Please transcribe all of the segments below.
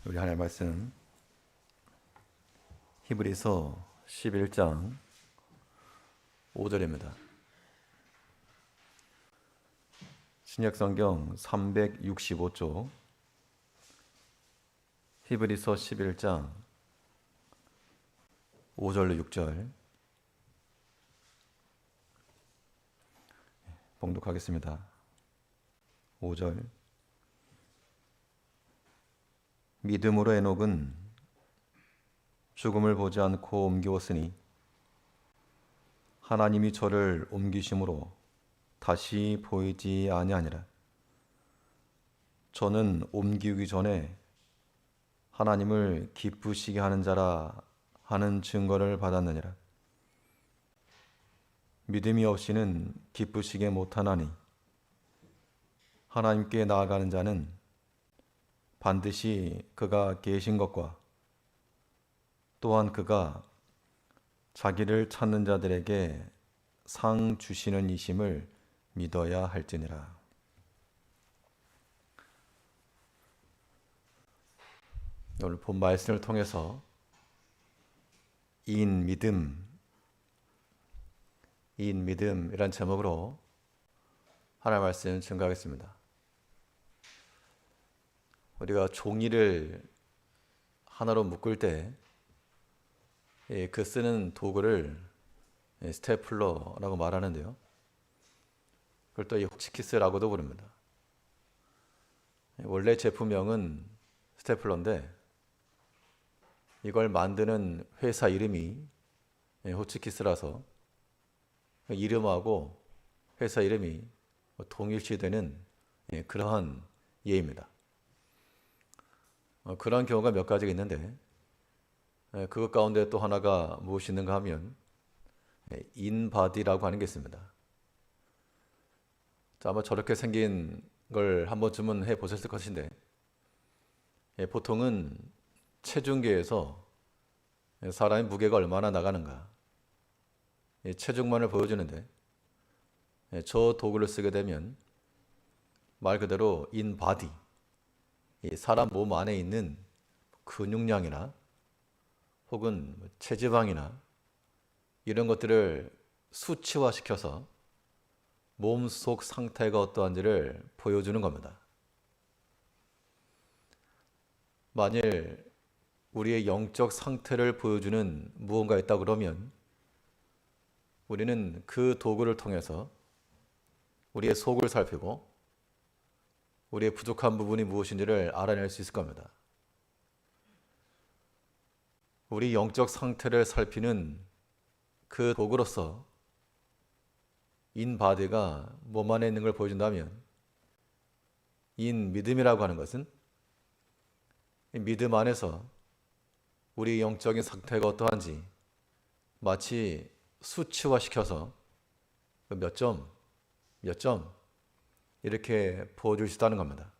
우리 하나님의 말씀 히브리서 11장 5절입니다. 신약성경 365쪽 히브리서 11장 5절로 6절 봉독하겠습니다. 5절 믿음으로 에녹은 죽음을 보지 않고 옮겨왔으니 하나님이 저를 옮기심으로 다시 보이지 아니하니라. 저는 옮기기 전에 하나님을 기쁘시게 하는 자라 하는 증거를 받았느니라. 믿음이 없이는 기쁘시게 못하나니 하나님께 나아가는 자는 반드시 그가 계신 것과 또한 그가 자기를 찾는 자들에게 상 주시는 이심을 믿어야 할지니라. 오늘 본 말씀을 통해서 이인 믿음이란 제목으로 하나님의 말씀 증거하겠습니다. 우리가 종이를 하나로 묶을 때 그 쓰는 도구를 스테플러라고 말하는데요. 그걸 또 호치키스라고도 부릅니다. 원래 제품명은 스테플러인데 이걸 만드는 회사 이름이 호치키스라서 이름하고 회사 이름이 동일시되는 그러한 예입니다. 그러한 경우가 몇 가지가 있는데 그것 가운데 또 하나가 무엇이 있는가 하면 인바디라고 하는 게 있습니다. 자, 아마 저렇게 생긴 걸 한 번쯤은 해보셨을 것인데 보통은 체중계에서 사람의 무게가 얼마나 나가는가 체중만을 보여주는데 저 도구를 쓰게 되면 말 그대로 인바디 사람 몸 안에 있는 근육량이나 혹은 체지방이나 이런 것들을 수치화시켜서 몸속 상태가 어떠한지를 보여주는 겁니다. 만일 우리의 영적 상태를 보여주는 무언가 있다 그러면 우리는 그 도구를 통해서 우리의 속을 살피고 우리의 부족한 부분이 무엇인지를 알아낼 수 있을 겁니다. 우리 영적 상태를 살피는 그 도구로서 인바디가 몸 안에 있는 걸 보여준다면 인믿음이라고 하는 것은 믿음 안에서 우리 영적인 상태가 어떠한지 마치 수치화시켜서 몇 점 이렇게 보여줄 수 있다는 겁니다.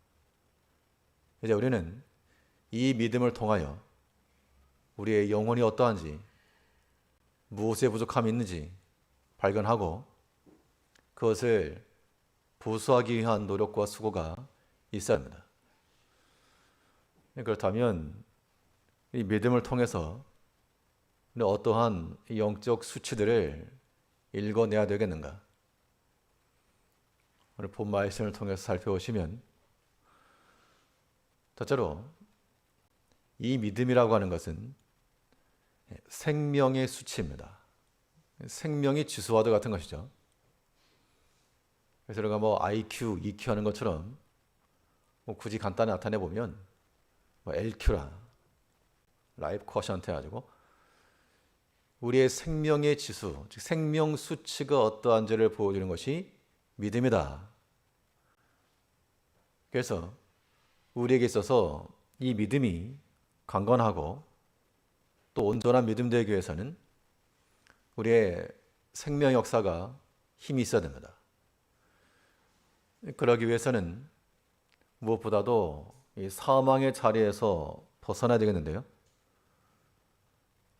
이제 우리는 이 믿음을 통하여 우리의 영혼이 어떠한지 무엇에 부족함이 있는지 발견하고 그것을 보수하기 위한 노력과 수고가 있어야 합니다. 그렇다면 이 믿음을 통해서 어떠한 영적 수치들을 읽어내야 되겠는가? 오늘 본 말씀을 통해서 살펴보시면 첫째로 이 믿음이라고 하는 것은 생명의 수치입니다. 생명이 지수와도 같은 것이죠. 그래서 우리가 IQ, EQ 하는 것처럼 굳이 간단히 나타내 보면 LQ라 라이프 쿼션트 해가지고 우리의 생명의 지수, 즉 생명 수치가 어떠한지를 보여주는 것이 믿음이다. 그래서 우리에게 있어서 이 믿음이 강건하고 또 온전한 믿음 되기 위해서는 우리의 생명 역사가 힘이 있어야 됩니다. 그러기 위해서는 무엇보다도 이 사망의 자리에서 벗어나야 되겠는데요.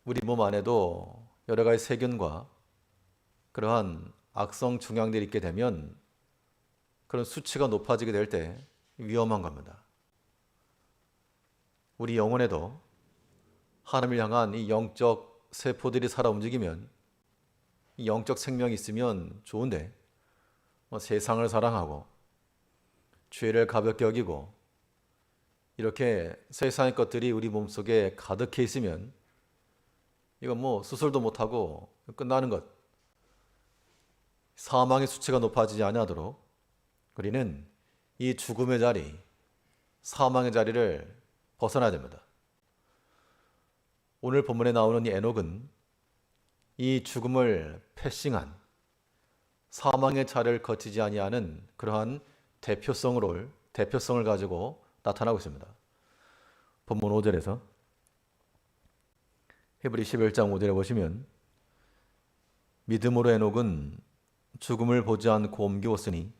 우리 몸 안에도 여러 가지 세균과 그러한 악성 종양들이 있게 되면 그런 수치가 높아지게 될 때 위험한 겁니다. 우리 영혼에도 하나님을 향한 이 영적 세포들이 살아 움직이면, 이 영적 생명이 있으면 좋은데 세상을 사랑하고 죄를 가볍게 여기고 이렇게 세상의 것들이 우리 몸속에 가득해 있으면 이건 수술도 못하고 끝나는 것, 사망의 수치가 높아지지 아니하도록 우리는 이 죽음의 자리, 사망의 자리를 벗어나야 됩니다. 오늘 본문에 나오는 이 에녹은 이 죽음을 패싱한, 사망의 자리를 거치지 아니하는 그러한 대표성을 가지고 나타나고 있습니다. 본문 5절에서 히브리 11장 5절에 보시면, 믿음으로 에녹은 죽음을 보지 않고 옮기었으니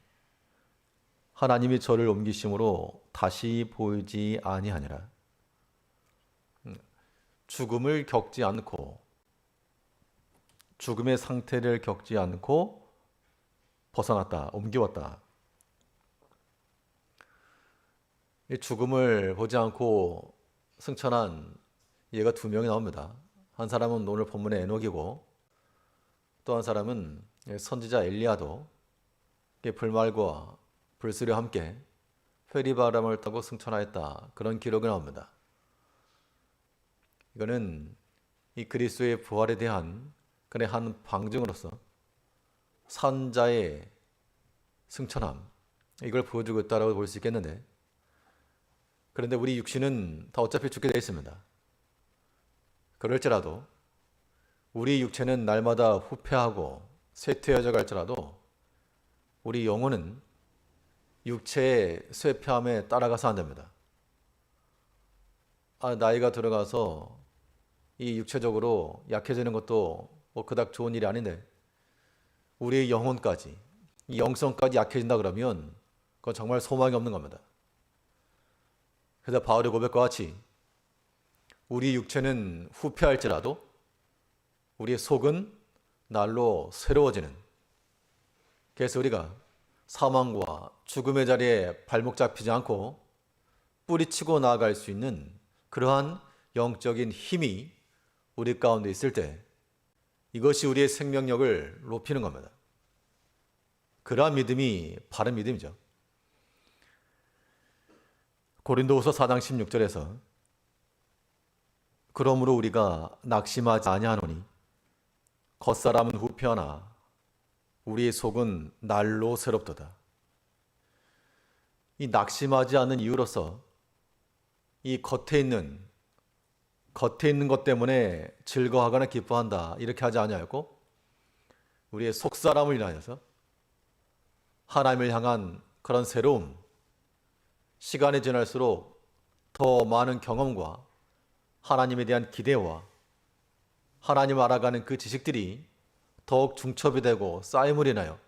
하나님이 저를 옮기심으로 다시 보이지 아니하니라. 죽음을 겪지 않고, 죽음의 상태를 겪지 않고 벗어났다, 옮기웠다. 이 죽음을 보지 않고 승천한 예가 두 명이 나옵니다. 한 사람은 오늘 본문의 에녹이고, 또 한 사람은 선지자 엘리야도 불말과 불수리와 함께 회리바람을 타고 승천하였다, 그런 기록이 나옵니다. 이거는 이 그리스도의 부활에 대한 그의 한 방증으로서 산자의 승천함, 이걸 보여주고 있다고 볼 수 있겠는데, 그런데 우리 육신은 다 어차피 죽게 되어 있습니다. 그럴지라도 우리 육체는 날마다 후퇴하고 쇠퇴해져 갈지라도 우리 영혼은 육체의 쇠폐함에 따라가서 안 됩니다. 나이가 들어가서 이 육체적으로 약해지는 것도 그닥 좋은 일이 아닌데, 우리의 영혼까지, 이 영성까지 약해진다 그러면 그건 정말 소망이 없는 겁니다. 그래서 바울의 고백과 같이 우리 육체는 후퇴할지라도 우리의 속은 날로 새로워지는, 그래서 우리가 사망과 죽음의 자리에 발목 잡히지 않고 뿌리치고 나아갈 수 있는 그러한 영적인 힘이 우리 가운데 있을 때, 이것이 우리의 생명력을 높이는 겁니다. 그러한 믿음이 바른 믿음이죠. 고린도후서 4장 16절에서 그러므로 우리가 낙심하지 아니하노니 겉사람은 후패하나 우리의 속은 날로 새롭도다. 이 낙심하지 않는 이유로서 이 겉에 있는 것 때문에 즐거워하거나 기뻐한다, 이렇게 하지 아니하였고, 우리의 속사람을 인하여서 하나님을 향한 그런 새로움, 시간이 지날수록 더 많은 경험과 하나님에 대한 기대와 하나님 알아가는 그 지식들이 더욱 중첩이 되고 쌓임을 인하여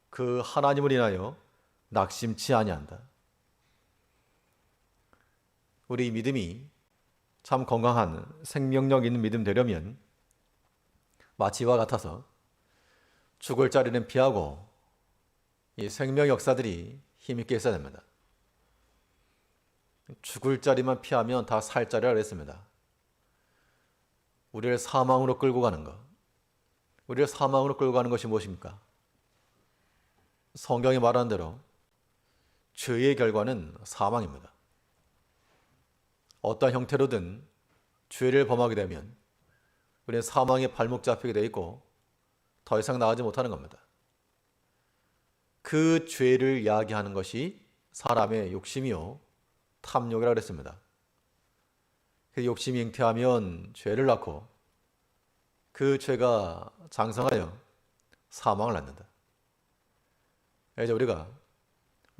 그 하나님을 인하여 낙심치 아니한다. 우리 믿음이 참 건강한 생명력 있는 믿음 되려면 마치 이와 같아서 죽을 자리는 피하고 이 생명 역사들이 힘있게 있어야 됩니다. 죽을 자리만 피하면 다 살 자리라 그랬습니다. 우리를 사망으로 끌고 가는 것, 우리를 사망으로 끌고 가는 것이 무엇입니까? 성경이 말하는 대로 죄의 결과는 사망입니다. 어떤 형태로든 죄를 범하게 되면 우리는 사망의 발목 잡히게 되어 있고 더 이상 나가지 못하는 겁니다. 그 죄를 이야기하는 것이 사람의 욕심이요 탐욕이라고 그랬습니다. 그 욕심이 잉태하면 죄를 낳고 그 죄가 장성하여 사망을 낳는다. 이제 우리가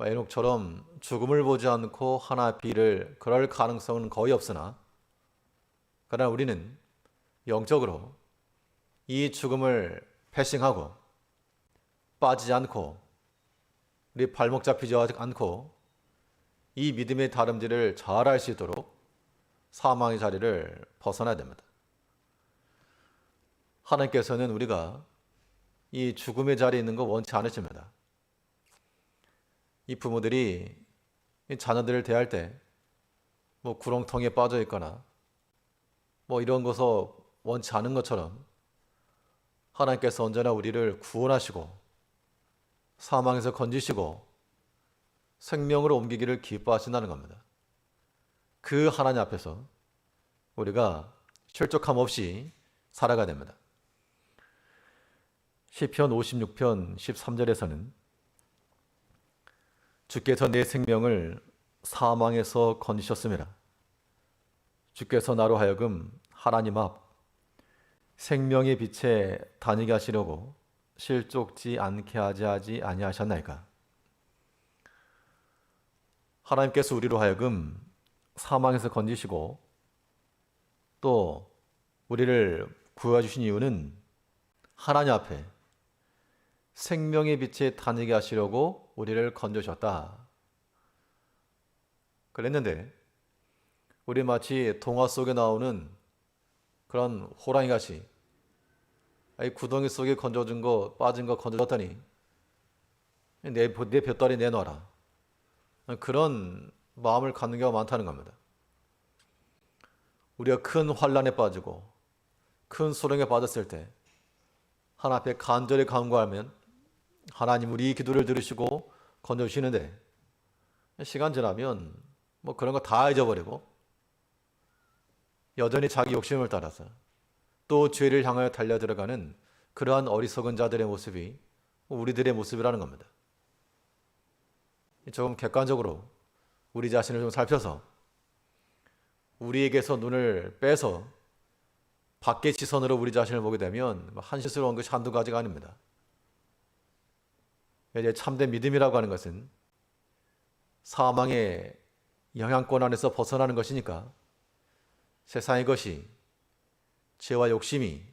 에녹처럼 죽음을 보지 않고 하나 비를 그럴 가능성은 거의 없으나, 그러나 우리는 영적으로 이 죽음을 패싱하고 빠지지 않고 우리 발목 잡히지 않고 이 믿음의 다름질을 잘 알 수 있도록 사망의 자리를 벗어나야 됩니다. 하나님께서는 우리가 이 죽음의 자리에 있는 거 원치 않으십니다. 이 부모들이 이 자녀들을 대할 때 뭐 구렁텅이에 빠져 있거나 뭐 이런 것을 원치 않은 것처럼 하나님께서 언제나 우리를 구원하시고 사망에서 건지시고 생명으로 옮기기를 기뻐하신다는 겁니다. 그 하나님 앞에서 우리가 실족함 없이 살아가야 됩니다. 시편 56편 13절에서는 주께서 내 생명을 사망에서 건지셨습니다. 주께서 나로 하여금 하나님 앞 생명의 빛에 다니게 하시려고 실족지 않게 하지 아니하셨나이까. 하나님께서 우리로 하여금 사망에서 건지시고 또 우리를 구해주신 이유는 하나님 앞에 생명의 빛에 다니게 하시려고 우리를 건져주셨다. 그랬는데 우리 마치 동화 속에 나오는 그런 호랑이같이 구덩이 속에 건져준 거 빠진 거 건져줬더니 내 뱃다리 내놔라. 그런 마음을 갖는 경우가 많다는 겁니다. 우리가 큰 환난에 빠지고 큰 소령에 빠졌을 때 하나님 앞에 간절히 간구하면 하나님 우리 기도를 들으시고 건져주시는데 시간 지나면 뭐 그런 거 다 잊어버리고 여전히 자기 욕심을 따라서 또 죄를 향하여 달려 들어가는 그러한 어리석은 자들의 모습이 우리들의 모습이라는 겁니다. 조금 객관적으로 우리 자신을 좀 살펴서 우리에게서 눈을 빼서 밖의 시선으로 우리 자신을 보게 되면 한시스러운 것이 한두 가지가 아닙니다. 이제 참된 믿음이라고 하는 것은 사망의 영향권 안에서 벗어나는 것이니까 세상의 것이 죄와 욕심이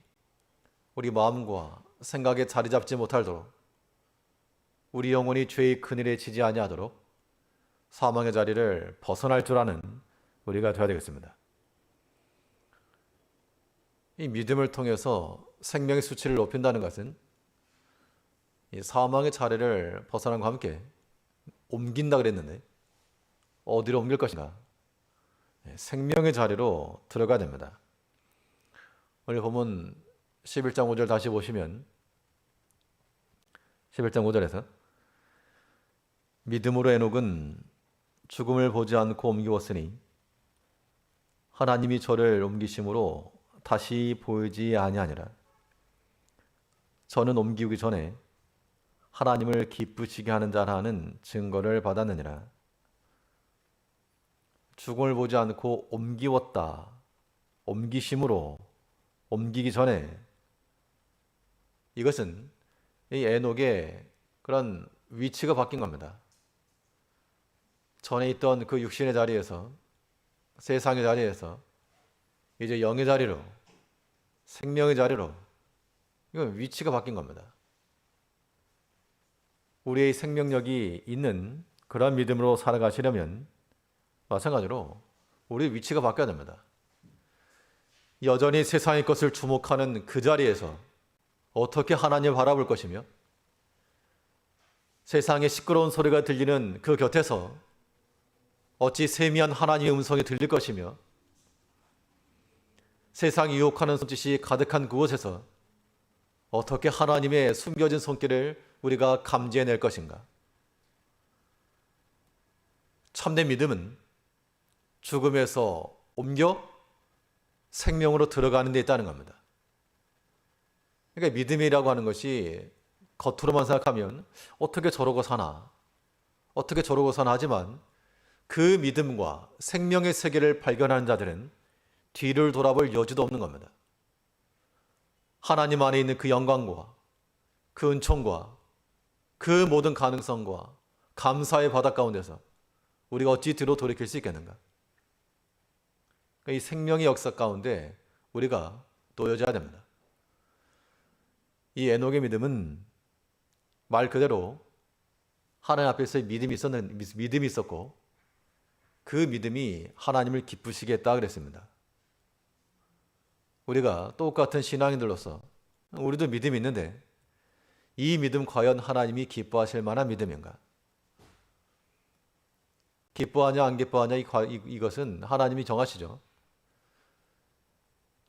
우리 마음과 생각에 자리 잡지 못하도록 우리 영혼이 죄의 그늘에 지지 아니하도록 사망의 자리를 벗어날 줄 아는 우리가 되어야 되겠습니다. 이 믿음을 통해서 생명의 수치를 높인다는 것은 이 사망의 자리를 벗어남과 함께 옮긴다 그랬는데 어디로 옮길 것인가? 생명의 자리로 들어가야 됩니다. 오늘 본문 11장 5절 다시 보시면 11장 5절에서 믿음으로 에녹은 죽음을 보지 않고 옮기었으니 하나님이 저를 옮기심으로 다시 보이지 아니하니라. 저는 옮기기 전에 하나님을 기쁘시게 하는 자라는 증거를 받았느니라. 죽음을 보지 않고 옮기웠다. 옮기심으로 옮기기 전에 이것은 이 에녹의 그런 위치가 바뀐 겁니다. 전에 있던 그 육신의 자리에서 세상의 자리에서 이제 영의 자리로 생명의 자리로 이건 위치가 바뀐 겁니다. 우리의 생명력이 있는 그런 믿음으로 살아가시려면 마찬가지로 우리 위치가 바뀌어야 됩니다. 여전히 세상의 것을 주목하는 그 자리에서 어떻게 하나님을 바라볼 것이며 세상의 시끄러운 소리가 들리는 그 곁에서 어찌 세미한 하나님의 음성이 들릴 것이며 세상이 유혹하는 손짓이 가득한 그곳에서 어떻게 하나님의 숨겨진 손길을 우리가 감지해낼 것인가? 참된 믿음은 죽음에서 옮겨 생명으로 들어가는 데 있다는 겁니다. 그러니까 믿음이라고 하는 것이 겉으로만 생각하면 어떻게 저러고 사나 하지만 그 믿음과 생명의 세계를 발견하는 자들은 뒤를 돌아볼 여지도 없는 겁니다. 하나님 안에 있는 그 영광과 그 은총과 그 모든 가능성과 감사의 바다 가운데서 우리가 어찌 뒤로 돌이킬 수 있겠는가? 이 생명의 역사 가운데 우리가 놓여져야 됩니다. 이 에녹의 믿음은 말 그대로 하나님 앞에서의 믿음이 있었고 그 믿음이 하나님을 기쁘시게 했다 그랬습니다. 우리가 똑같은 신앙인들로서 우리도 믿음이 있는데 이 믿음 과연 하나님이 기뻐하실 만한 믿음인가? 기뻐하냐 안 기뻐하냐 이것은 하나님이 정하시죠.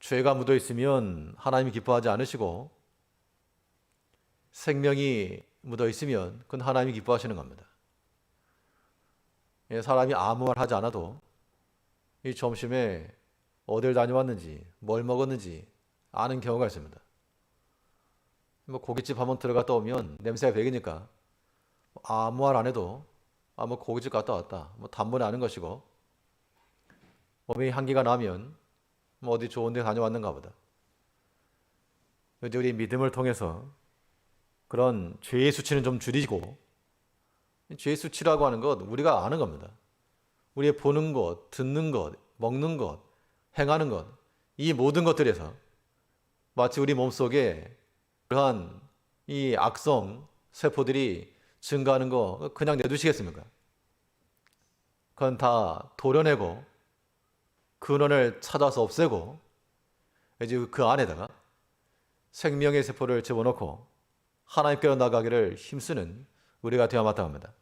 죄가 묻어 있으면 하나님이 기뻐하지 않으시고 생명이 묻어 있으면 그건 하나님이 기뻐하시는 겁니다. 사람이 아무 말 하지 않아도 이 점심에 어딜 다녀왔는지 뭘 먹었는지 아는 경우가 있습니다. 뭐 고깃집 한번 들어갔다 오면 냄새가 배기니까 아무 말 안 해도 뭐 고깃집 갔다 왔다 뭐 단번에 아는 것이고, 몸에 향기가 나면 뭐 어디 좋은 데 다녀왔는가 보다. 이제 우리 믿음을 통해서 그런 죄의 수치는 좀 줄이고, 죄의 수치라고 하는 것 우리가 아는 겁니다. 우리의 보는 것, 듣는 것, 먹는 것, 행하는 것, 이 모든 것들에서 마치 우리 몸속에 그러한 이 악성 세포들이 증가하는 거 그냥 내두시겠습니까? 그건 다 도려내고 근원을 찾아서 없애고 이제 그 안에다가 생명의 세포를 집어넣고 하나님께로 나가기를 힘쓰는 우리가 되어야 마땅합니다.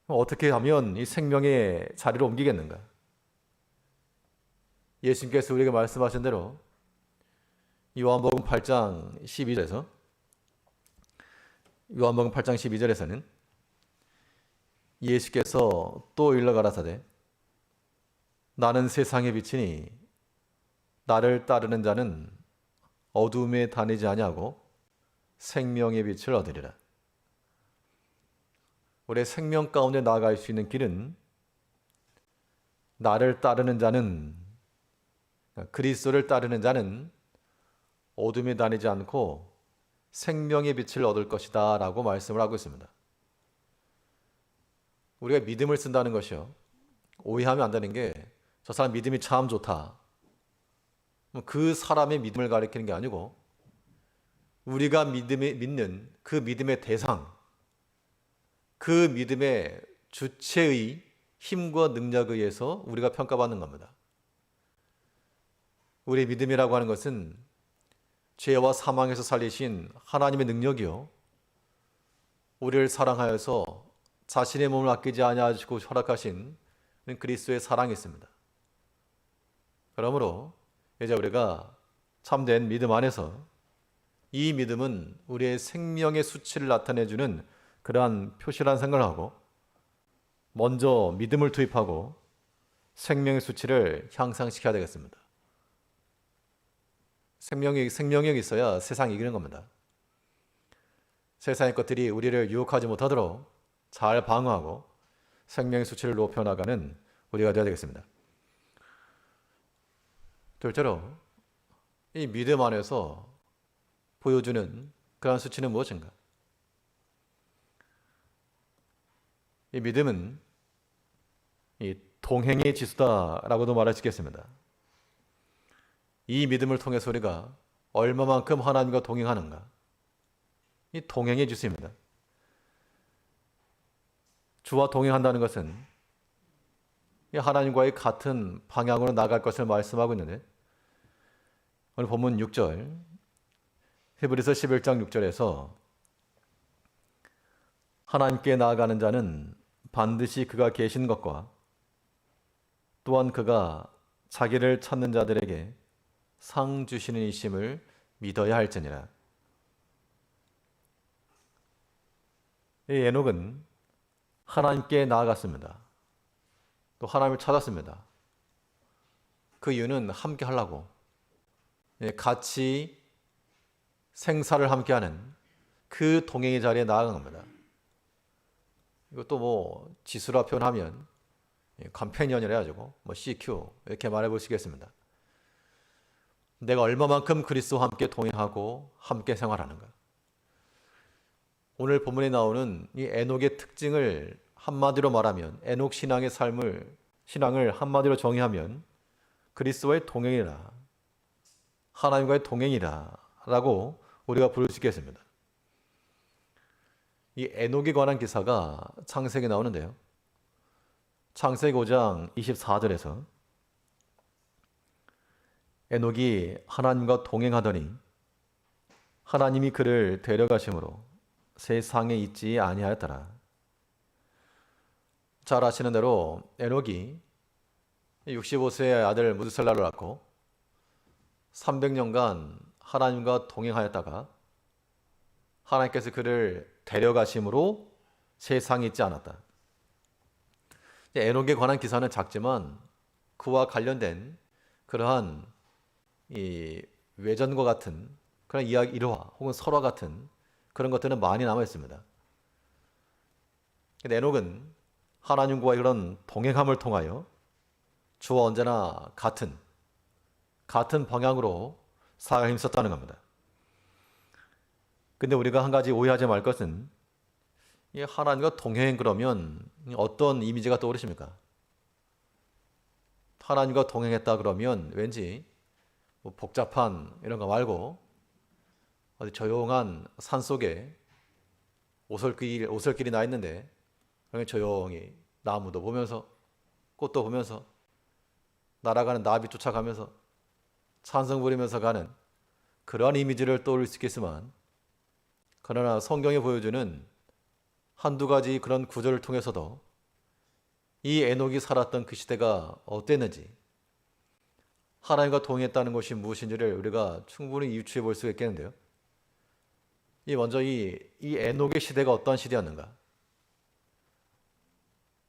어떻게 하면 이 생명의 자리를 옮기겠는가? 예수님께서 우리에게 말씀하신 대로 요한복음 8장 12절에서 요한복음 8장 12절에서는 예수께서 또 일러 가라사대 나는 세상의 빛이니 나를 따르는 자는 어둠에 다니지 아니하고 생명의 빛을 얻으리라. 우리의 생명 가운데 나아갈 수 있는 길은 나를 따르는 자는, 그리스도를 따르는 자는 어둠에 다니지 않고 생명의 빛을 얻을 것이다 라고 말씀을 하고 있습니다. 우리가 믿음을 쓴다는 것이요, 오해하면 안 되는 게 저 사람 믿음이 참 좋다, 그 사람의 믿음을 가리키는 게 아니고 우리가 믿는 그 믿음의 대상, 그 믿음의 주체의 힘과 능력에 의해서 우리가 평가받는 겁니다. 우리의 믿음이라고 하는 것은 죄와 사망에서 살리신 하나님의 능력이요, 우리를 사랑하여서 자신의 몸을 아끼지 아니하시고 허락하신 그리스도의 사랑이 있습니다. 그러므로 이제 우리가 참된 믿음 안에서 이 믿음은 우리의 생명의 수치를 나타내주는 그러한 표시라는 생각을 하고 먼저 믿음을 투입하고 생명의 수치를 향상시켜야 되겠습니다. 생명력이 있어야 세상이 이기는 겁니다. 세상의 것들이 우리를 유혹하지 못하도록 잘 방어하고 생명의 수치를 높여나가는 우리가 되어야 되겠습니다. 둘째로, 이 믿음 안에서 보여주는 그러한 수치는 무엇인가? 이 믿음은 이 동행의 지수다라고도 말할 수 있겠습니다. 이 믿음을 통해서 우리가 얼마만큼 하나님과 동행하는가, 이 동행의 지수입니다. 주와 동행한다는 것은 하나님과의 같은 방향으로 나갈 것을 말씀하고 있는데, 오늘 본문 6절, 히브리서 11장 6절에서 하나님께 나아가는 자는 반드시 그가 계신 것과 또한 그가 자기를 찾는 자들에게 상 주시는 이심을 믿어야 할지니라. 이 에녹은 하나님께 나아갔습니다. 또 하나님을 찾았습니다. 그 이유는 함께 하려고, 같이 생사를 함께하는 그 동행의 자리에 나아간 겁니다. 이것도 뭐 지수라 표현하면 컴패니언이라 해가지고 뭐 CQ 이렇게 말해볼 수 있겠습니다. 내가 얼마만큼 그리스도와 함께 동행하고 함께 생활하는가. 오늘 본문에 나오는 이 에녹의 특징을 한마디로 말하면, 에녹 신앙을 한마디로 정의하면 그리스도와의 동행이라, 하나님과의 동행이라 라고 우리가 부를 수 있겠습니다. 이 에녹에 관한 기사가 창세기에 나오는데요, 창세기 5장 24절에서 에녹이 하나님과 동행하더니 하나님이 그를 데려가심으로 세상에 있지 아니하였더라. 잘 아시는 대로 에녹이 65세의 아들 무드셀라를 낳고 300년간 하나님과 동행하였다가 하나님께서 그를 데려가심으로 세상에 있지 않았다. 에녹에 관한 기사는 작지만 그와 관련된 그러한 이 외전과 같은 그런 이야기, 일화 혹은 설화 같은 그런 것들은 많이 남아 있습니다. 에녹은 하나님과의 그런 동행함을 통하여 주와 언제나 같은 방향으로 살아갈 힘썼다는 겁니다. 근데 우리가 한 가지 오해하지 말 것은 이 하나님과 동행 그러면 어떤 이미지가 떠오르십니까? 하나님과 동행했다 그러면 왠지 뭐 복잡한 이런 거 말고 어디 조용한 산 속에 오솔길이 나 있는데 조용히 나무도 보면서 꽃도 보면서 날아가는 나비 쫓아가면서 찬성 부리면서 가는 그러한 이미지를 떠올릴 수 있겠지만, 그러나 성경이 보여주는 한두 가지 그런 구절을 통해서도 이 에녹이 살았던 그 시대가 어땠는지, 하나님과 동행했다는 것이 무엇인지를 우리가 충분히 유추해 볼 수 있겠는데요. 먼저 이 에녹의 시대가 어떤 시대였는가?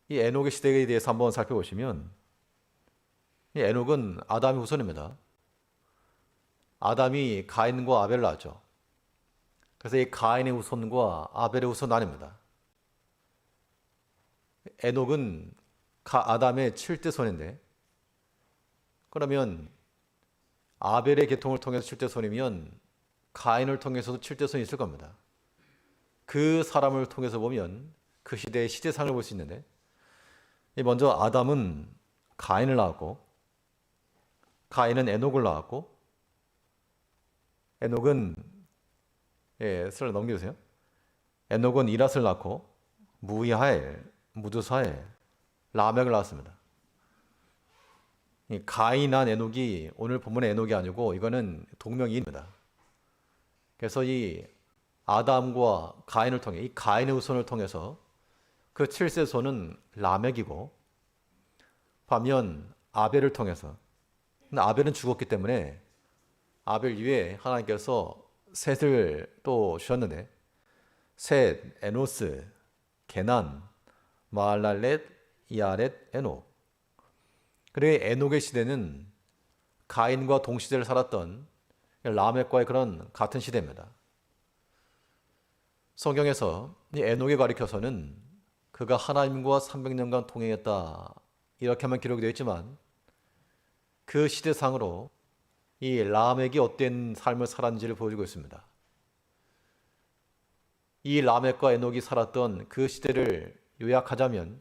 이 에녹의 시대에 대해서 한번 살펴보시면, 이 에녹은 아담의 후손입니다. 아담이 가인과 아벨을 낳았죠. 그래서 이 가인의 후손과 아벨의 후손 나뉩니다. 에녹은 아담의 7대 손인데, 그러면 아벨의 계통을 통해서 7대 손이면 가인을 통해서도 7대 손이 있을 겁니다. 그 사람을 통해서 보면 그 시대의 시대상을 볼 수 있는데, 먼저 아담은 가인을 낳았고, 가인은 에녹을 낳았고, 에녹은 슬 넘겨주세요. 에녹은 이랏을 낳고 무이하엘, 무드사엘, 라멕을 낳았습니다. 가인한 에녹이 오늘 본문의 에녹이 아니고 이거는 동명이인입니다. 그래서 이 아담과 가인을 통해, 이 가인의 후손을 통해서 그 7세 손은 라멕이고, 반면 아벨을 통해서, 근데 아벨은 죽었기 때문에 아벨 이후에 하나님께서 셋을 또 주셨는데, 셋, 에노스, 게난, 마할랄렛, 이아렛, 에녹. 그리고 에녹의 시대는 가인과 동시대를 살았던 라멕과의 그런 같은 시대입니다. 성경에서 이 에녹에 가리켜서는 그가 하나님과 300년간 동행했다 이렇게만 기록이 되어 있지만, 그 시대상으로 이 라멕이 어떤 삶을 살았는지를 보여주고 있습니다. 이 라멕과 에녹이 살았던 그 시대를 요약하자면,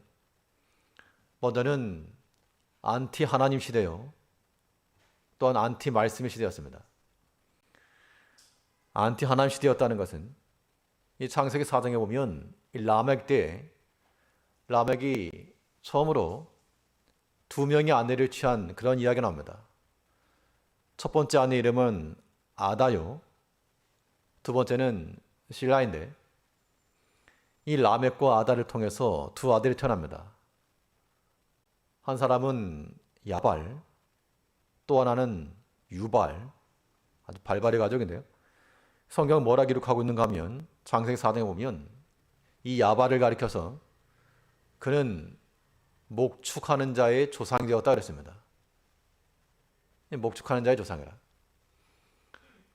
먼저는 안티 하나님 시대요, 또한 안티 말씀의 시대였습니다. 안티 하나님 시대였다는 것은 이 창세기 4장에 보면 이 라멕 때에 라멕이 처음으로 2명의 아내를 취한 그런 이야기가 나옵니다. 첫 번째 아내 이름은 아다요, 두 번째는 실라인데, 이 라멕과 아다를 통해서 두 아들이 태어납니다. 한 사람은 야발, 또 하나는 유발. 아주 발발의 가족인데요. 성경은 뭐라 기록하고 있는가 하면 창세기 4장에 보면 이 야발을 가리켜서 그는 목축하는 자의 조상이 되었다 그랬습니다. 목축하는 자의 조상이라.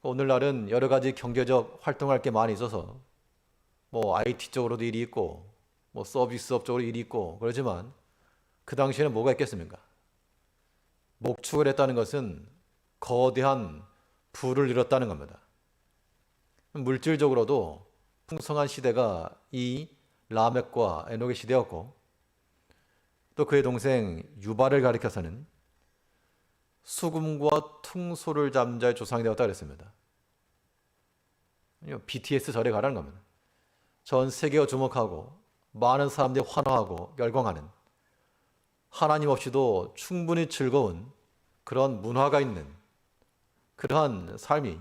오늘날은 여러 가지 경제적 활동할 게 많이 있어서 뭐 IT 쪽으로도 일이 있고 뭐 서비스업 쪽으로 일이 있고 그러지만, 그 당시에는 뭐가 있겠습니까? 목축을 했다는 것은 거대한 부를 이뤘다는 겁니다. 물질적으로도 풍성한 시대가 이 라멕과 에녹의 시대였고, 또 그의 동생 유발을 가리켜서는 수금과 퉁소를 잡는 자의 조상이 되었다 그랬습니다. BTS 절에 가라는 겁니다. 전 세계가 주목하고 많은 사람들이 환호하고 열광하는, 하나님 없이도 충분히 즐거운 그런 문화가 있는 그러한 삶이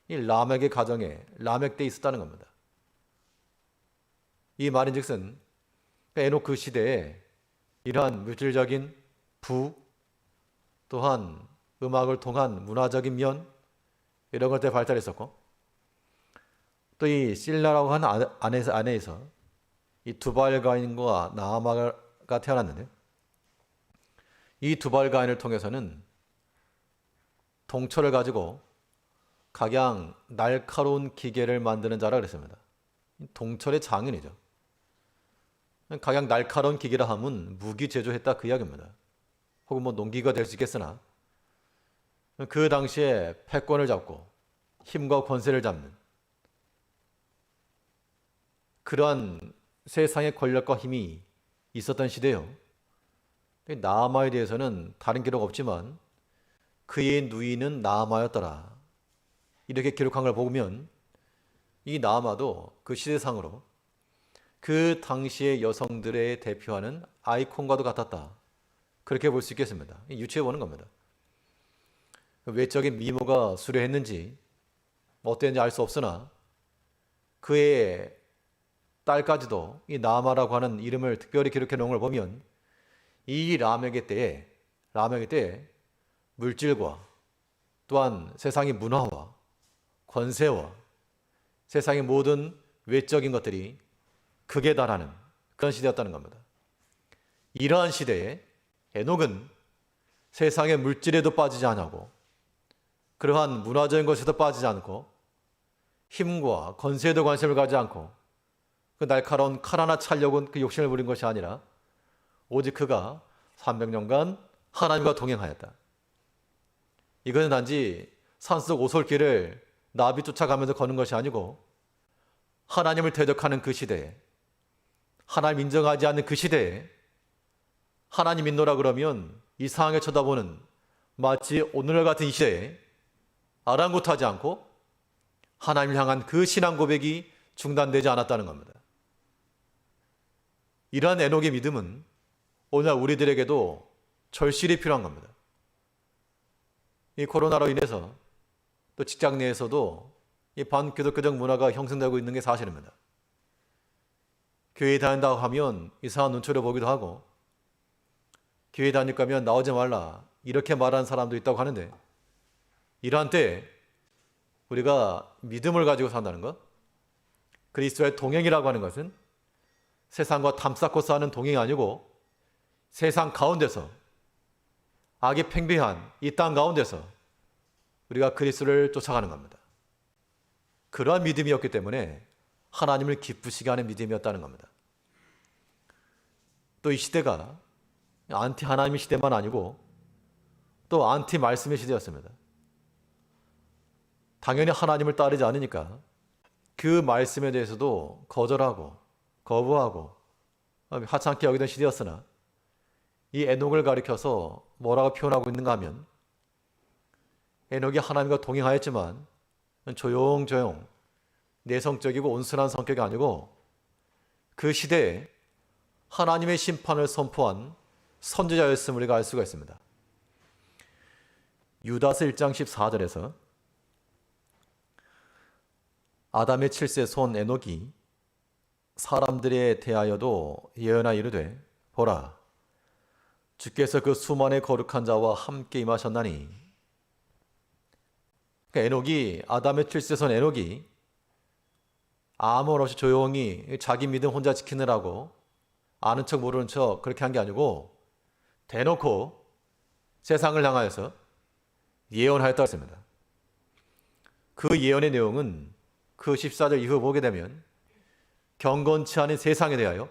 이 라멕의 가정에, 라멕 때에 있었다는 겁니다. 이 말인즉슨 에녹 그 시대에 이러한 물질적인 부, 또한 음악을 통한 문화적인 면, 이런 것들이 발달했었고, 또 이 실라라고 하는 아내에서 이 두발가인과 나아마가 태어났는데, 이 두발가인을 통해서는 동철을 가지고 각양 날카로운 기계를 만드는 자라 그랬습니다. 동철의 장인이죠. 각양 날카로운 기계라 하면 무기 제조했다 그 이야기입니다. 혹은 뭐 농기가 될 수 있겠으나 그 당시에 패권을 잡고 힘과 권세를 잡는 그러한 세상의 권력과 힘이 있었던 시대요. 나아마에 대해서는 다른 기록 없지만 그의 누이는 나아마였더라, 이렇게 기록한 걸 보면 이 나아마도 그 시대상으로 그 당시의 여성들의 대표하는 아이콘과도 같았다, 그렇게 볼 수 있겠습니다. 유추해 보는 겁니다. 외적인 미모가 수려했는지 어땠는지 알 수 없으나 그의 딸까지도 이 나아마라고 하는 이름을 특별히 기록해 놓은 걸 보면 이 라멕의 때에 물질과 또한 세상의 문화와 권세와 세상의 모든 외적인 것들이 극에 달하는 그런 시대였다는 겁니다. 이러한 시대에 에녹은 세상의 물질에도 빠지지 않고 그러한 문화적인 것에도 빠지지 않고 힘과 권세에도 관심을 가지지 않고 그 날카로운 칼 하나 차려고 그 욕심을 부린 것이 아니라 오직 그가 300년간 하나님과 동행하였다. 이것은 단지 산속 오솔길을 나비 쫓아가면서 걷는 것이 아니고 하나님을 대적하는 그 시대에, 하나님 인정하지 않는 그 시대에 하나님 믿노라 그러면 이상하게 쳐다보는 마치 오늘 같은 이 시대에 아랑곳하지 않고 하나님을 향한 그 신앙 고백이 중단되지 않았다는 겁니다. 이러한 에녹의 믿음은 오늘 우리들에게도 절실히 필요한 겁니다. 이 코로나로 인해서 또 직장 내에서도 이 반기독교적 문화가 형성되고 있는 게 사실입니다. 교회 다닌다고 하면 이상한 눈초려 보기도 하고, 교회 다닐 거면 나오지 말라 이렇게 말하는 사람도 있다고 하는데, 이러한 때에 우리가 믿음을 가지고 산다는 것, 그리스도의 동행이라고 하는 것은 세상과 담쌓고 사는 동행이 아니고 세상 가운데서 악이 팽배한 이 땅 가운데서 우리가 그리스도를 쫓아가는 겁니다. 그러한 믿음이었기 때문에 하나님을 기쁘시게 하는 믿음이었다는 겁니다. 또 이 시대가 안티 하나님의 시대만 아니고 또 안티 말씀의 시대였습니다. 당연히 하나님을 따르지 않으니까 그 말씀에 대해서도 거절하고 거부하고 하찮게 여기던 시대였으나 이 에녹을 가리켜서 뭐라고 표현하고 있는가 하면 에녹이 하나님과 동행하였지만 조용조용 내성적이고 온순한 성격이 아니고 그 시대에 하나님의 심판을 선포한 선지자였음을 우리가 알 수가 있습니다. 유다서 1장 14절에서 아담의 7세 손 에녹이 사람들에 대하여도 예언하 이르되 보라, 주께서 그 수만의 거룩한 자와 함께 임하셨나니. 그러니까 에녹이, 아담의 7세 손 에녹이 아무 말 없이 조용히 자기 믿음 혼자 지키느라고 아는 척 모르는 척 그렇게 한 게 아니고 대놓고 세상을 향하여서 예언하였다고 했습니다. 그 예언의 내용은 그 14절 이후 보게 되면 경건치 않은 세상에 대하여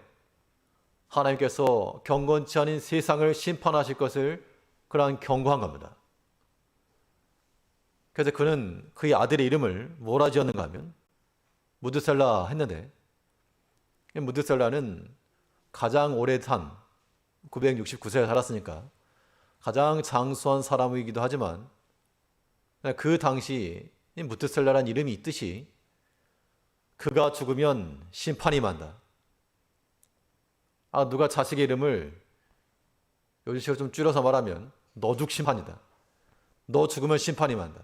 하나님께서 경건치 않은 세상을 심판하실 것을 그러한 경고한 겁니다. 그래서 그는 그의 아들의 이름을 뭐라 지었는가 하면 무드셀라 했는데, 무드셀라는 가장 오래 산 969세에 살았으니까 가장 장수한 사람이기도 하지만 그 당시 무드셀라라는 이름이 있듯이 그가 죽으면 심판이 만다. 누가 자식의 이름을 요즘식으로 좀 줄여서 말하면 너 죽 심판이다. 너 죽으면 심판이 만다.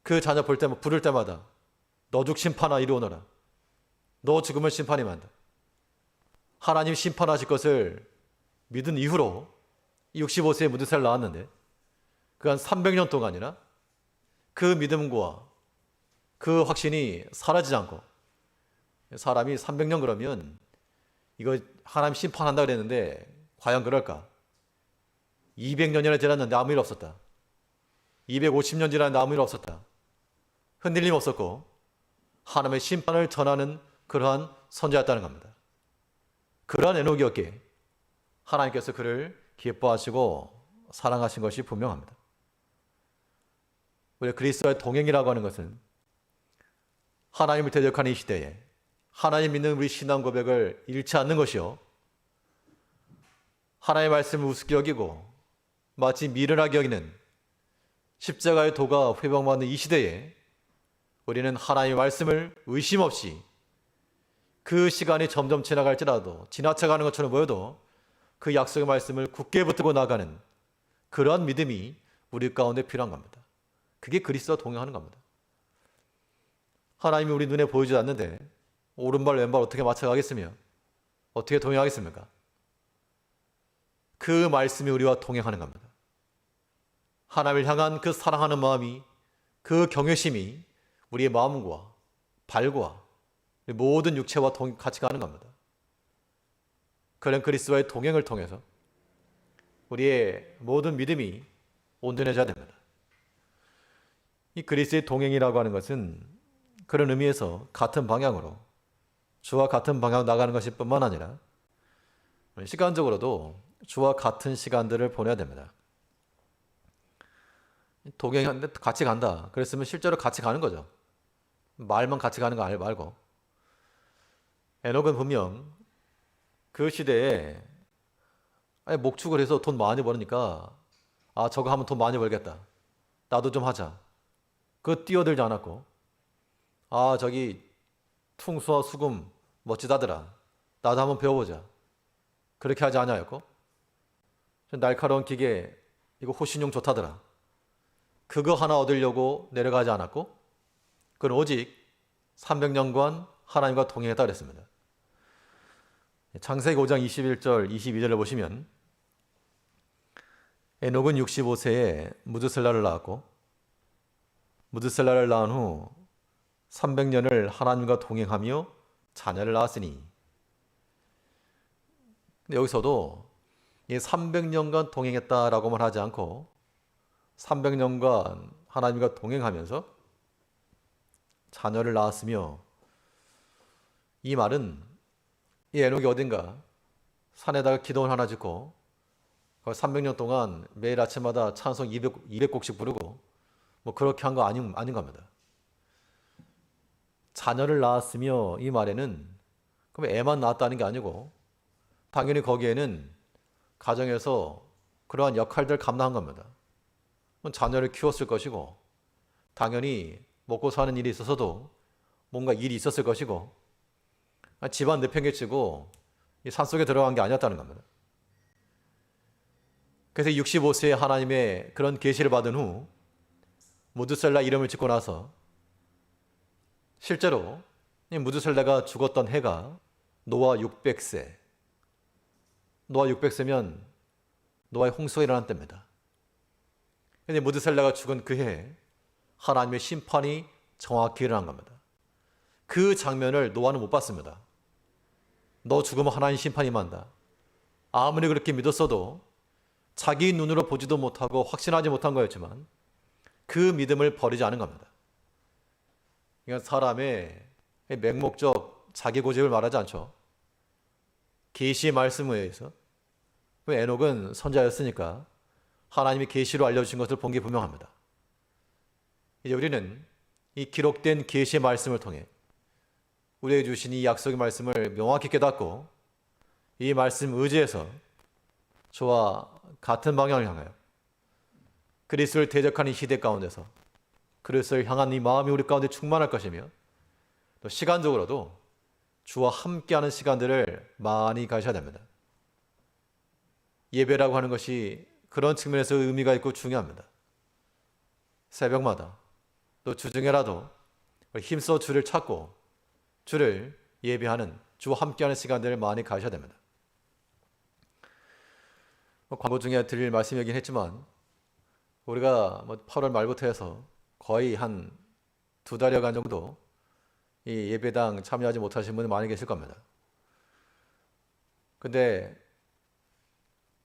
그 자녀 부를 때마다 너 죽 심판아 이리 오너라. 너 죽으면 심판이 만다. 하나님 심판하실 것을 믿은 이후로 65세에 무드셀라를 낳았는데 그 한 300년 동안이나 그 믿음과 그 확신이 사라지지 않고, 사람이 300년 그러면 이거 하나님 심판한다 그랬는데 과연 그럴까? 200년이나 지났는데 아무 일 없었다. 250년 지났는데 아무 일 없었다. 흔들림 없었고 하나님의 심판을 전하는 그러한 선지자였다는 겁니다. 그러한 에녹이었기에 하나님께서 그를 기뻐하시고 사랑하신 것이 분명합니다. 우리 그리스도의 동행이라고 하는 것은 하나님을 대적하는 이 시대에 하나님 믿는 우리 신앙 고백을 잃지 않는 것이요, 하나님의 말씀을 우습게 여기고 마치 미련하게 여기는 십자가의 도가 회방받는 이 시대에 우리는 하나님의 말씀을 의심 없이 그 시간이 점점 지나갈지라도 지나쳐가는 것처럼 보여도 그 약속의 말씀을 굳게 붙들고 나가는 그러한 믿음이 우리 가운데 필요한 겁니다. 그게 그리스도와 동행하는 겁니다. 하나님이 우리 눈에 보이지 않는데 오른발 왼발 어떻게 맞춰가겠으며 어떻게 동행하겠습니까? 그 말씀이 우리와 동행하는 겁니다. 하나님을 향한 그 사랑하는 마음이, 그 경외심이 우리의 마음과 발과 모든 육체와 같이 가는 겁니다. 그런 그리스도와의 동행을 통해서 우리의 모든 믿음이 온전해져야 됩니다. 이 그리스도의 동행이라고 하는 것은 그런 의미에서 같은 방향으로, 주와 같은 방향으로 나가는 것일 뿐만 아니라 시간적으로도 주와 같은 시간들을 보내야 됩니다. 동행하는데 같이 간다 그랬으면 실제로 같이 가는 거죠. 말만 같이 가는 거 말고. 에녹은 분명 그 시대에 목축을 해서 돈 많이 버니까 저거 하면 돈 많이 벌겠다, 나도 좀 하자, 그거 뛰어들지 않았고, 저기 퉁수와 수금 멋지다더라, 나도 한번 배워보자, 그렇게 하지 않냐였고, 날카로운 기계 이거 호신용 좋다더라, 그거 하나 얻으려고 내려가지 않았고, 그건 오직 300년간 하나님과 동행했다 그랬습니다. 창세기 5장 21절 22절을 보시면 에녹은 65세에 무드셀라를 낳았고 무드셀라를 낳은 후 300년을 하나님과 동행하며 자녀를 낳았으니, 근데 여기서도 이 300년간 동행했다라고만 하지 않고 300년간 하나님과 동행하면서 자녀를 낳았으며, 이 말은 이 에녹이 어딘가 산에다가 기도원 하나 짓고 300년 동안 매일 아침마다 찬송 200곡씩 부르고 그렇게 한 거 아닌 겁니다. 자녀를 낳았으며, 이 말에는 그럼 애만 낳았다는 게 아니고 당연히 거기에는 가정에서 그러한 역할들을 감당한 겁니다. 자녀를 키웠을 것이고 당연히 먹고 사는 일이 있어서도 뭔가 일이 있었을 것이고 집안 내팽개치고 이 산속에 들어간 게 아니었다는 겁니다. 그래서 65세에 하나님의 그런 계시를 받은 후 무드셀라 이름을 짓고 나서 실제로 이 무드셀라가 죽었던 해가 노아 600세, 노아 600세면 노아의 홍수가 일어난 때입니다. 그런데 무드셀라가 죽은 그 해에 하나님의 심판이 정확히 일어난 겁니다. 그 장면을 노아는 못 봤습니다. 너 죽으면 하나님 심판이 임한다, 아무리 그렇게 믿었어도 자기 눈으로 보지도 못하고 확신하지 못한 거였지만 그 믿음을 버리지 않은 겁니다. 그러니까 사람의 맹목적 자기 고집을 말하지 않죠. 계시의 말씀에 의해서, 에녹은 선자였으니까 하나님이 계시로 알려주신 것을 본 게 분명합니다. 이제 우리는 이 기록된 계시의 말씀을 통해 우리에게 주신 이 약속의 말씀을 명확히 깨닫고 이 말씀 의지해서 저와 같은 방향을 향하여 그리스도를 대적하는 시대 가운데서 그리스도를 향한 이 마음이 우리 가운데 충만할 것이며, 또 시간적으로도 주와 함께하는 시간들을 많이 가셔야 됩니다. 예배라고 하는 것이 그런 측면에서 의미가 있고 중요합니다. 새벽마다 또 주중에라도 힘써 주를 찾고 주를 예배하는, 주와 함께하는 시간들을 많이 가셔야 됩니다. 광고 중에 드릴 말씀이긴 했지만 우리가 8월 말부터 해서 거의 한 2달여간 정도 이 예배당 참여하지 못하신 분이 많이 계실 겁니다. 근데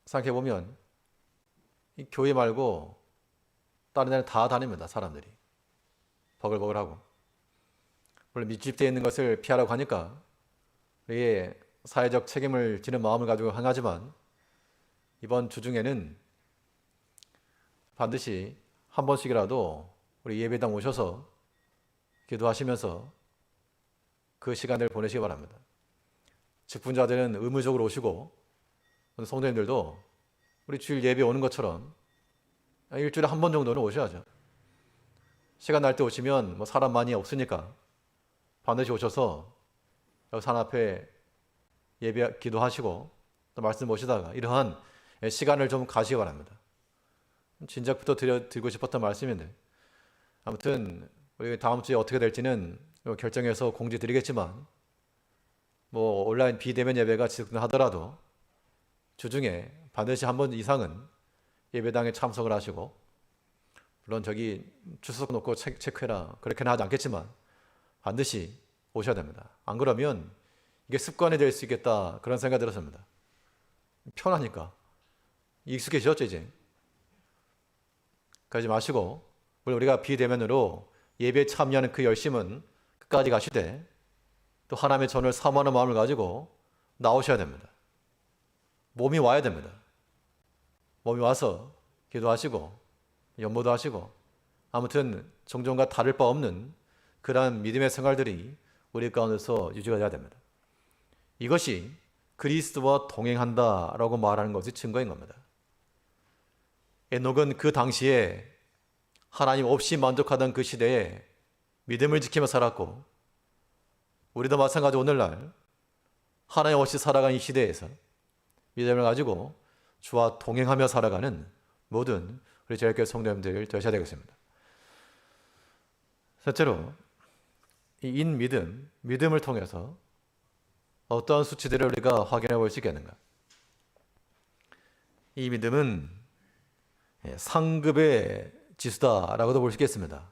생각해보면 이 교회 말고 다른 데는 다 다닙니다. 사람들이 버글버글하고. 물론 밀집되어 있는 것을 피하라고 하니까 우리의 사회적 책임을 지는 마음을 가지고 행하지만 이번 주 중에는 반드시 한 번씩이라도 우리 예배당 오셔서 기도하시면서 그 시간을 보내시기 바랍니다. 직분자들은 의무적으로 오시고 성도님들도 우리 주일 예배 오는 것처럼 일주일에 한 번 정도는 오셔야죠. 시간 날 때 오시면 사람 많이 없으니까 반드시 오셔서 여기 산 앞에 예배 기도하시고 또 말씀 보시다가 이러한 시간을 좀 가시기 바랍니다. 진작부터 드리고 싶었던 말씀인데 아무튼 우리 다음 주에 어떻게 될지는 결정해서 공지 드리겠지만 온라인 비대면 예배가 지속하더라도 주중에 반드시 한 번 이상은 예배당에 참석을 하시고 물론 저기 출석 놓고 체크해라 그렇게는 하지 않겠지만 반드시 오셔야 됩니다. 안 그러면 이게 습관이 될 수 있겠다 그런 생각이 들었습니다. 편하니까 익숙해지셨죠 이제. 그러지 마시고 물론 우리가 비대면으로 예배에 참여하는 그 열심은 끝까지 가시되 또 하나님의 전을 사모하는 마음을 가지고 나오셔야 됩니다. 몸이 와야 됩니다. 몸이 와서 기도하시고 연모도 하시고 아무튼 종종과 다를 바 없는 그러한 믿음의 생활들이 우리 가운데서 유지가 돼야 됩니다. 이것이 그리스도와 동행한다라고 말하는 것이 증거인 겁니다. 에녹은 그 당시에 하나님 없이 만족하던 그 시대에 믿음을 지키며 살았고 우리도 마찬가지 오늘날 하나님 없이 살아가는 이 시대에서 믿음을 가지고 주와 동행하며 살아가는 모든 우리 제일교회 성도님들 되셔야 되겠습니다. 셋째로 이 믿음을 통해서 어떠한 수치들을 우리가 확인해 볼 수 있겠는가? 이 믿음은 상급의 지수다라고도 볼 수 있겠습니다.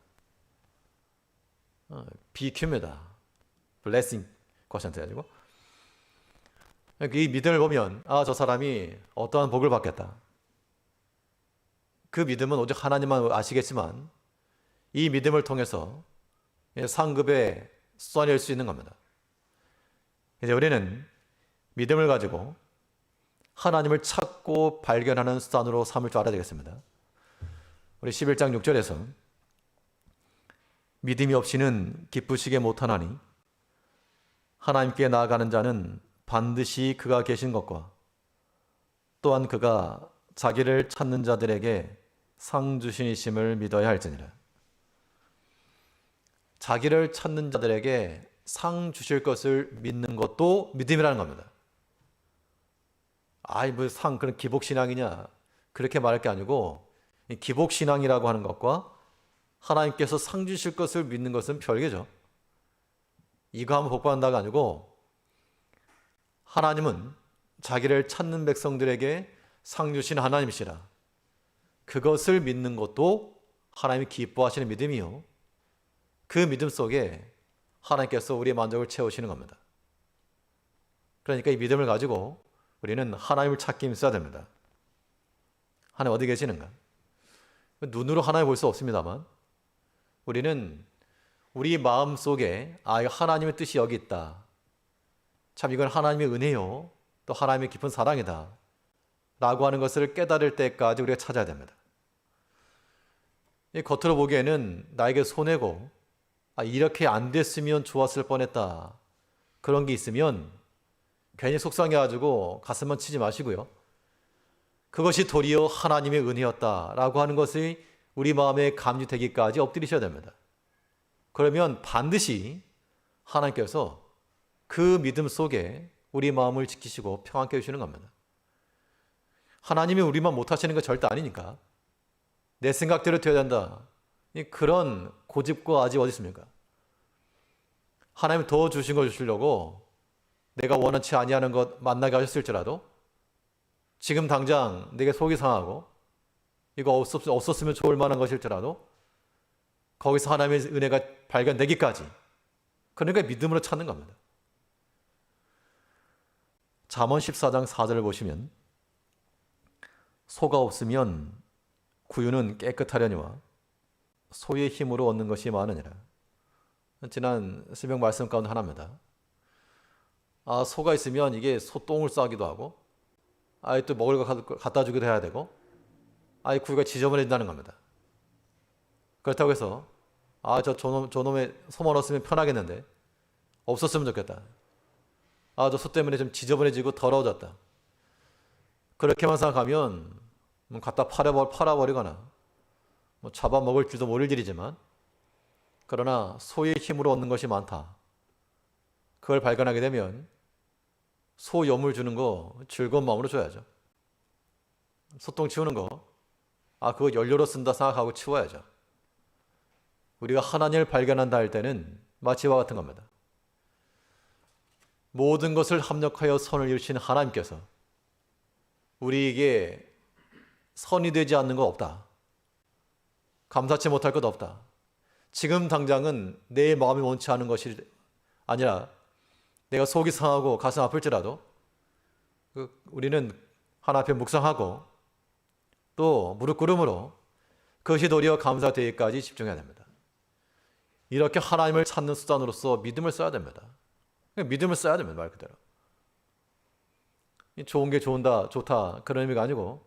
BQ입니다. 블레싱 쿼션트 가지고 이 믿음을 보면 저 사람이 어떠한 복을 받겠다. 그 믿음은 오직 하나님만 아시겠지만 이 믿음을 통해서 상급에 쏟아낼 수 있는 겁니다. 이제 우리는 믿음을 가지고 하나님을 찾고 발견하는 수단으로 삼을 줄 알아야 되겠습니다. 우리 11장 6절에서 믿음이 없이는 기쁘시게 못하나니 하나님께 나아가는 자는 반드시 그가 계신 것과 또한 그가 자기를 찾는 자들에게 상 주시심을 믿어야 할지니라. 자기를 찾는 자들에게 상 주실 것을 믿는 것도 믿음이라는 겁니다. 그런 기복신앙이냐 그렇게 말할 게 아니고 기복신앙이라고 하는 것과 하나님께서 상 주실 것을 믿는 것은 별개죠. 이거 하면 복받는다가 아니고 하나님은 자기를 찾는 백성들에게 상 주신 하나님이시라. 그것을 믿는 것도 하나님이 기뻐하시는 믿음이요. 그 믿음 속에 하나님께서 우리의 만족을 채우시는 겁니다. 그러니까 이 믿음을 가지고 우리는 하나님을 찾기 힘써야 됩니다. 하나님 어디 계시는가? 눈으로 하나님 볼 수 없습니다만 우리는 우리 마음 속에 하나님의 뜻이 여기 있다. 참 이건 하나님의 은혜요. 또 하나님의 깊은 사랑이다. 라고 하는 것을 깨달을 때까지 우리가 찾아야 됩니다. 겉으로 보기에는 나에게 손해고 이렇게 안 됐으면 좋았을 뻔했다. 그런 게 있으면 괜히 속상해가지고 가슴만 치지 마시고요. 그것이 도리어 하나님의 은혜였다라고 하는 것이 우리 마음에 감지되기까지 엎드리셔야 됩니다. 그러면 반드시 하나님께서 그 믿음 속에 우리 마음을 지키시고 평안케 해주시는 겁니다. 하나님이 우리만 못하시는 거 절대 아니니까 내 생각대로 되어야 된다. 그런 고집과 아집 어디 있습니까? 하나님 더 주신 거 주시려고 내가 원하지 아니하는 것 만나게 하셨을지라도 지금 당장 내게 속이 상하고 이거 없었으면 좋을 만한 것일지라도 거기서 하나님의 은혜가 발견되기까지, 그러니까 믿음으로 찾는 겁니다. 잠언 14장 4절을 보시면 소가 없으면 구유는 깨끗하려니와 소의 힘으로 얻는 것이 많으니라. 지난 새벽 말씀 가운데 하나입니다. 소가 있으면 이게 소똥을 싸기도 하고 또 먹을 거 갖다 주기도 해야 되고 구유가 지저분해진다는 겁니다. 그렇다고 해서 저놈의 소만 없으면 편하겠는데 없었으면 좋겠다. 저 소 때문에 좀 지저분해지고 더러워졌다. 그렇게만 생각하면 갖다 팔아버리거나 잡아먹을지도 모를 일이지만, 그러나 소의 힘으로 얻는 것이 많다. 그걸 발견하게 되면 소 염을 주는 거 즐거운 마음으로 줘야죠. 소똥 치우는 거 그거 연료로 쓴다 생각하고 치워야죠. 우리가 하나님을 발견한다 할 때는 마치 이와 같은 겁니다. 모든 것을 합력하여 선을 이루신 하나님께서 우리에게 선이 되지 않는 것 없다. 감사치 못할 것 없다. 지금 당장은 내 마음이 원치 않은 것이 아니라 내가 속이 상하고 가슴 아플지라도 우리는 하나님 앞에 묵상하고 또 무릎 꿇음으로 그것이 도리어 감사되기까지 집중해야 됩니다. 이렇게 하나님을 찾는 수단으로서 믿음을 써야 됩니다. 믿음을 써야 됩니다. 말 그대로. 좋은 게 좋다 그런 의미가 아니고,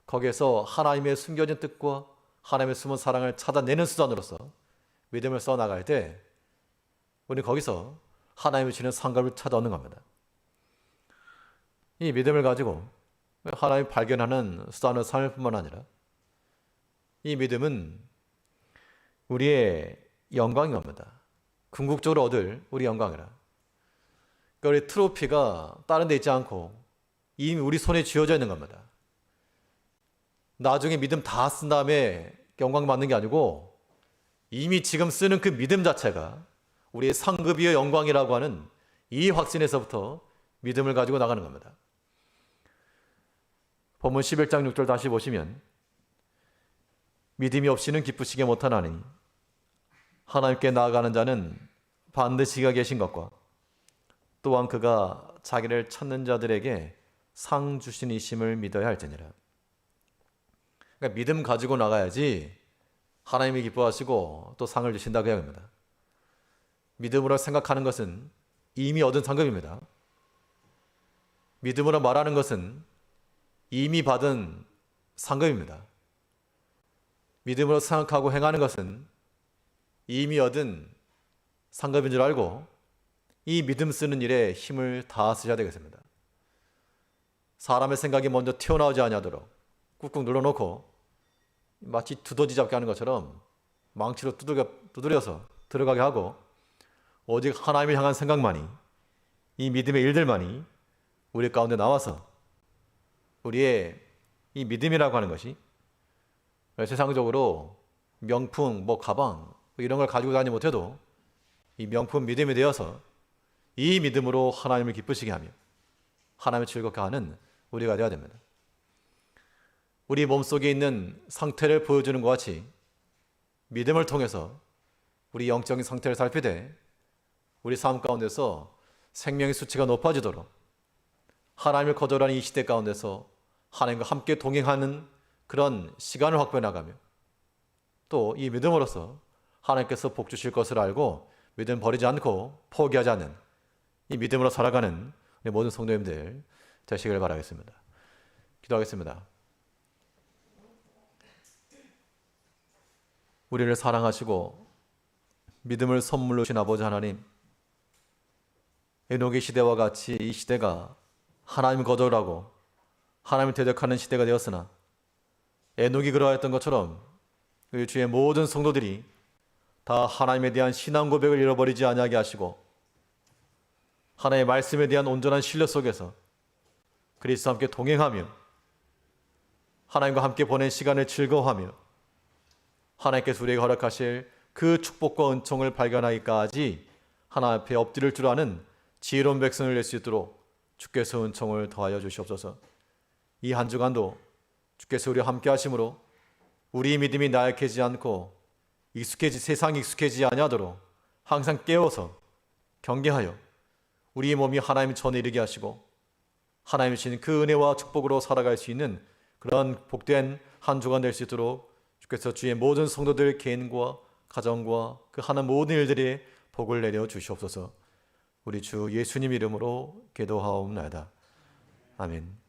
거기에서 하나님의 숨겨진 뜻과 하나님의 숨은 사랑을 찾아내는 수단으로서 믿음을 써나갈 때 우리는 거기서 하나님이 주는 상급을 찾아 얻는 겁니다. 이 믿음을 가지고 하나님을 발견하는 수단으로 삶을 뿐만 아니라 이 믿음은 우리의 영광인 겁니다. 궁극적으로 얻을 우리 영광이라. 그러니까 우리 트로피가 다른 데 있지 않고 이미 우리 손에 쥐어져 있는 겁니다. 나중에 믿음 다 쓴 다음에 영광 받는 게 아니고 이미 지금 쓰는 그 믿음 자체가 우리의 상급이요 영광이라고 하는 이 확신에서부터 믿음을 가지고 나가는 겁니다. 본문 11장 6절 다시 보시면 믿음이 없이는 기쁘시게 못하나니 하나님께 나아가는 자는 반드시 그가 계신 것과 또한 그가 자기를 찾는 자들에게 상 주시니심을 믿어야 할지니라. 그러니까 믿음 가지고 나가야지 하나님이 기뻐하시고 또 상을 주신다고 해야 합니다. 믿음으로 생각하는 것은 이미 얻은 상급입니다. 믿음으로 말하는 것은 이미 받은 상급입니다. 믿음으로 생각하고 행하는 것은 이미 얻은 상급인 줄 알고 이 믿음 쓰는 일에 힘을 다 쓰셔야 되겠습니다. 사람의 생각이 먼저 튀어나오지 아니하도록 꾹꾹 눌러놓고 마치 두더지 잡게 하는 것처럼 망치로 두드려서 들어가게 하고 오직 하나님을 향한 생각만이, 이 믿음의 일들만이 우리 가운데 나와서 우리의 이 믿음이라고 하는 것이 세상적으로 명품, 가방 이런 걸 가지고 다니지 못해도 이 명품 믿음이 되어서 이 믿음으로 하나님을 기쁘시게 하며 하나님을 즐겁게 하는 우리가 되어야 됩니다. 우리 몸속에 있는 상태를 보여주는 것 같이 믿음을 통해서 우리 영적인 상태를 살피되 우리 삶 가운데서 생명의 수치가 높아지도록 하나님을 거절하는 이 시대 가운데서 하나님과 함께 동행하는 그런 시간을 확보해 나가며 또 이 믿음으로써 하나님께서 복 주실 것을 알고 믿음 버리지 않고 포기하지 않는 이 믿음으로 살아가는 우리 모든 성도님들 되시길 바라겠습니다. 기도하겠습니다. 우리를 사랑하시고 믿음을 선물로 주신 아버지 하나님, 에녹의 시대와 같이 이 시대가 하나님을 거절하고 하나님을 대적하는 시대가 되었으나 에녹이 그러했던 것처럼 우리 주의 모든 성도들이 다 하나님에 대한 신앙 고백을 잃어버리지 아니하게 하시고 하나님의 말씀에 대한 온전한 신뢰 속에서 그리스도와 함께 동행하며 하나님과 함께 보낸 시간을 즐거워하며 하나님께서 우리에게 허락하실 그 축복과 은총을 발견하기까지 하나님 앞에 엎드릴 줄 아는 지혜로운 백성을 낼 수 있도록 주께서 은총을 더하여 주시옵소서. 이 한 주간도 주께서 우리와 함께 하심으로 우리 믿음이 나약해지지 않고 세상에 익숙해지지 아니하도록 항상 깨워서 경계하여 우리 몸이 하나님 전에 이르게 하시고 하나님이 주신 그 은혜와 축복으로 살아갈 수 있는 그런 복된 한 주간 될 수 있도록 주께서 주의 모든 성도들 개인과 가정과 그 하는 모든 일들이 복을 내려 주시옵소서. 우리 주 예수님 이름으로 기도하옵나이다. 아멘.